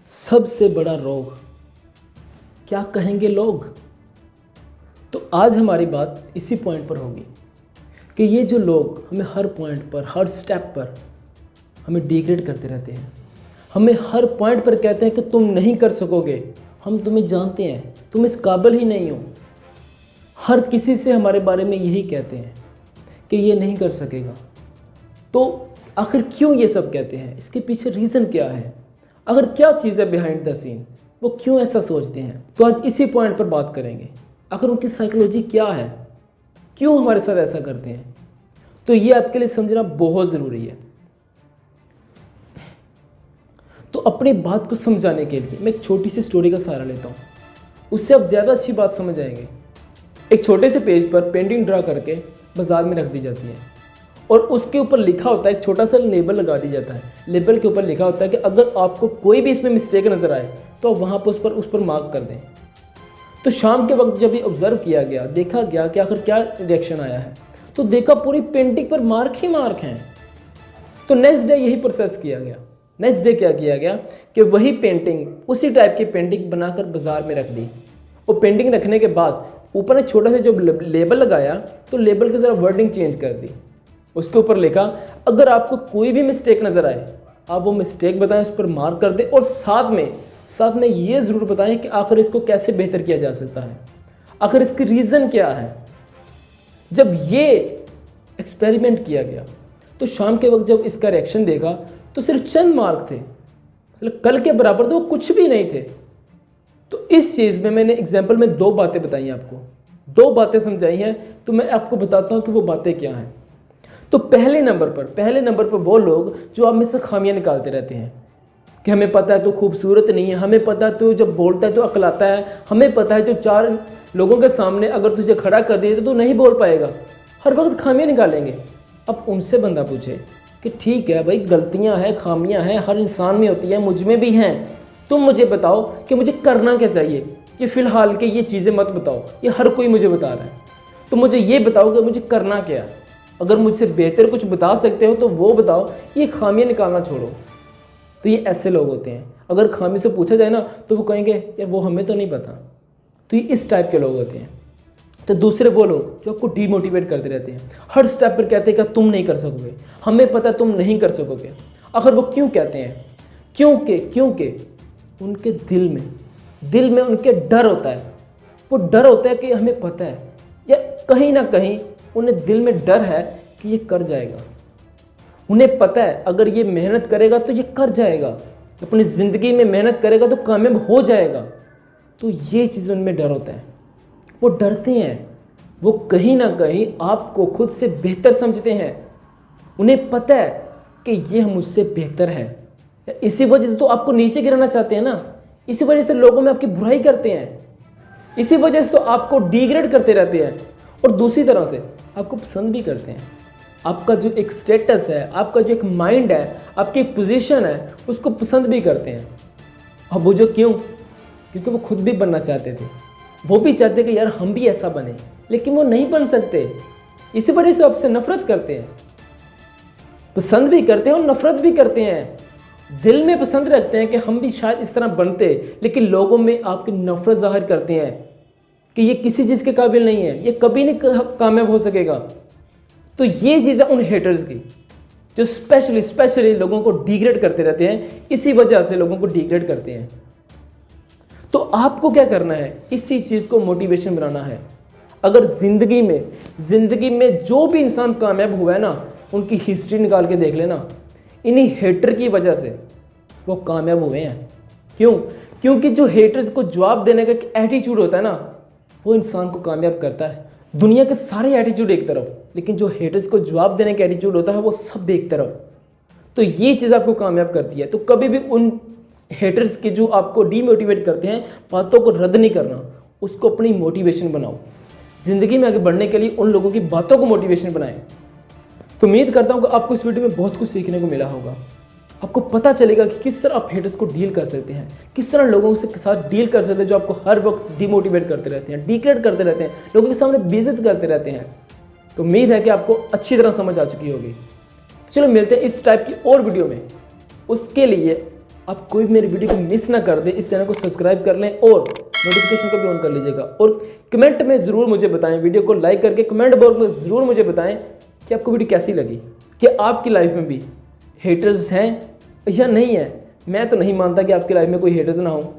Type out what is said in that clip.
सबसे बड़ा रोग, क्या कहेंगे लोग। तो आज हमारी बात इसी पॉइंट पर होगी कि ये जो लोग हमें हर पॉइंट पर, हर स्टेप पर हमें डिग्रेड करते रहते हैं, हमें हर पॉइंट पर कहते हैं कि तुम नहीं कर सकोगे, हम तुम्हें जानते हैं, तुम इस काबिल ही नहीं हो। हर किसी से हमारे बारे में यही कहते हैं कि ये नहीं कर सकेगा। तो आखिर क्यों ये सब कहते हैं, इसके पीछे रीज़न क्या है, अगर क्या चीज़ है बिहाइंड द सीन, वो क्यों ऐसा सोचते हैं। तो आज इसी पॉइंट पर बात करेंगे, आखिर उनकी साइकोलॉजी क्या है, क्यों हमारे साथ ऐसा करते हैं। तो ये आपके लिए समझना बहुत ज़रूरी है। तो अपनी बात को समझाने के लिए मैं एक छोटी सी स्टोरी का सहारा लेता हूँ, उससे आप ज़्यादा अच्छी बात समझ आएंगे। एक छोटे से पेज पर पेंटिंग ड्रा करके बाजार में रख दी जाती है और उसके ऊपर लिखा होता है, एक छोटा सा लेबल लगा दिया जाता है। लेबल के ऊपर लिखा होता है कि अगर आपको कोई भी इसमें मिस्टेक नज़र आए तो आप वहाँ पर उस पर मार्क कर दें। तो शाम के वक्त जब ये ऑब्ज़र्व किया गया, देखा गया कि आखिर क्या रिएक्शन आया है, तो देखा पूरी पेंटिंग पर मार्क ही मार्क हैं। तो नेक्स्ट डे यही प्रोसेस किया गया। नेक्स्ट डे क्या किया गया कि वही पेंटिंग, उसी टाइप की पेंटिंग बनाकर बाजार में रख दी। वो पेंटिंग रखने के बाद ऊपर एक छोटा सा जो लेबल लगाया, तो लेबल की ज़रा वर्डिंग चेंज कर दी। उसके ऊपर लिखा अगर आपको कोई भी मिस्टेक नज़र आए आप वो मिस्टेक बताएं, उस पर मार्क कर दें और साथ में ये ज़रूर बताएं कि आखिर इसको कैसे बेहतर किया जा सकता है, आखिर इसकी रीज़न क्या है। जब ये एक्सपेरिमेंट किया गया तो शाम के वक्त जब इसका रिएक्शन देखा तो सिर्फ चंद मार्क थे, मतलब कल के बराबर तो वो कुछ भी नहीं थे। तो इस चीज़ में मैंने एग्जाम्पल में दो बातें बताई हैं, आपको दो बातें समझाई हैं। तो मैं आपको बताता हूँ कि वो बातें क्या हैं। तो पहले नंबर पर वो लोग जो आप में से खामियां निकालते रहते हैं कि हमें पता है तो खूबसूरत नहीं है, हमें पता है तो जब बोलता है तो अकलाता है, हमें पता है जो चार लोगों के सामने अगर तुझे खड़ा कर दिए तो नहीं बोल पाएगा, हर वक्त खामियां निकालेंगे। अब उनसे बंदा पूछे कि ठीक है भाई, गलतियां हैं, खामियां हैं, हर इंसान में होती है, मुझ में भी हैं, तुम मुझे बताओ कि मुझे करना क्या चाहिए। ये फ़िलहाल के ये चीज़ें मत बताओ, ये हर कोई मुझे बता रहा है, तो मुझे ये बताओ कि मुझे करना क्या है। अगर मुझसे बेहतर कुछ बता सकते हो तो वो बताओ, ये खामियां निकालना छोड़ो। तो ये ऐसे लोग होते हैं, अगर खामी से पूछा जाए ना तो वो कहेंगे यार वो हमें तो नहीं पता। तो ये इस टाइप के लोग होते हैं। तो दूसरे वो लोग जो आपको डीमोटिवेट करते रहते हैं, हर स्टेप पर कहते हैं कि तुम नहीं कर सकोगे, हमें पता तुम नहीं कर सकोगे। आखिर वो क्यों कहते हैं? क्योंकि उनके दिल में उनके डर होता है। वो डर होता है कि हमें पता है, या कहीं ना कहीं उन्हें दिल में डर है कि ये कर जाएगा। उन्हें पता है अगर ये मेहनत करेगा तो ये कर जाएगा, अपनी ज़िंदगी में मेहनत करेगा तो कामयाब हो जाएगा। तो ये चीज़ उनमें डर होता है, वो डरते हैं, वो कहीं ना कहीं आपको खुद से बेहतर समझते हैं। उन्हें पता है कि ये मुझसे बेहतर है, इसी वजह से तो आपको नीचे गिराना चाहते हैं ना, इसी वजह से लोगों में आपकी बुराई करते हैं, इसी वजह से तो आपको डिग्रेड करते रहते हैं, और दूसरी तरह से आपको पसंद भी करते हैं। आपका जो एक स्टेटस है, आपका जो एक माइंड है, आपकी पोजीशन है, उसको पसंद भी करते हैं। अब वो जो क्योंकि वो खुद भी बनना चाहते थे, वो भी चाहते कि यार हम भी ऐसा बने, लेकिन वो नहीं बन सकते, इसी वजह से आपसे नफरत करते हैं। पसंद भी करते हैं और नफरत भी करते हैं। दिल में पसंद रखते हैं कि हम भी शायद इस तरह बनते, लेकिन लोगों में आपकी नफरत जाहिर करते हैं कि ये किसी चीज़ के काबिल नहीं है, ये कभी नहीं कामयाब हो सकेगा। तो ये चीज़ है उन हेटर्स की, जो स्पेशली लोगों को डिग्रेड करते रहते हैं, इसी वजह से लोगों को डिग्रेड करते हैं। तो आपको क्या करना है, इसी चीज़ को मोटिवेशन बनाना है। अगर ज़िंदगी में जो भी इंसान कामयाब हुआ है ना, उनकी हिस्ट्री निकाल के देख लेना, इन्हीं हेटर की वजह से वो कामयाब हुए हैं। क्योंकि जो हेटर्स को जवाब देने का एक एटीट्यूड होता है ना, वो इंसान को कामयाब करता है। दुनिया के सारे एटीट्यूड एक तरफ, लेकिन जो हेटर्स को जवाब देने का एटीट्यूड होता है वो सब एक तरफ। तो ये चीज़ आपको कामयाब करती है। तो कभी भी उन हेटर्स के जो आपको डीमोटिवेट करते हैं, बातों को रद्द नहीं करना, उसको अपनी मोटिवेशन बनाओ। ज़िंदगी में आगे बढ़ने के लिए उन लोगों की बातों को मोटिवेशन बनाएं। तो उम्मीद करता हूँ कि आपको इस वीडियो में बहुत कुछ सीखने को मिला होगा। आपको पता चलेगा कि किस तरह आप हेटर्स को डील कर सकते हैं, किस तरह लोगों के साथ डील कर सकते हैं जो आपको हर वक्त डिमोटिवेट करते रहते हैं, डिग्रेड करते रहते हैं, लोगों के सामने बेइज्जत करते रहते हैं। तो उम्मीद है कि आपको अच्छी तरह समझ आ चुकी होगी। चलो मिलते हैं इस टाइप की और वीडियो में। उसके लिए आप कोई भी मेरी वीडियो को मिस ना कर दे, इस चैनल को सब्सक्राइब कर लें और नोटिफिकेशन को भी ऑन कर लीजिएगा। और कमेंट में ज़रूर मुझे बताएं, वीडियो को लाइक करके कमेंट बॉक्स में ज़रूर मुझे बताएं कि आपको वीडियो कैसी लगी, कि आपकी लाइफ में भी हेटर्स हैं या नहीं है। मैं तो नहीं मानता कि आपकी लाइफ में कोई हेटर्स ना हो।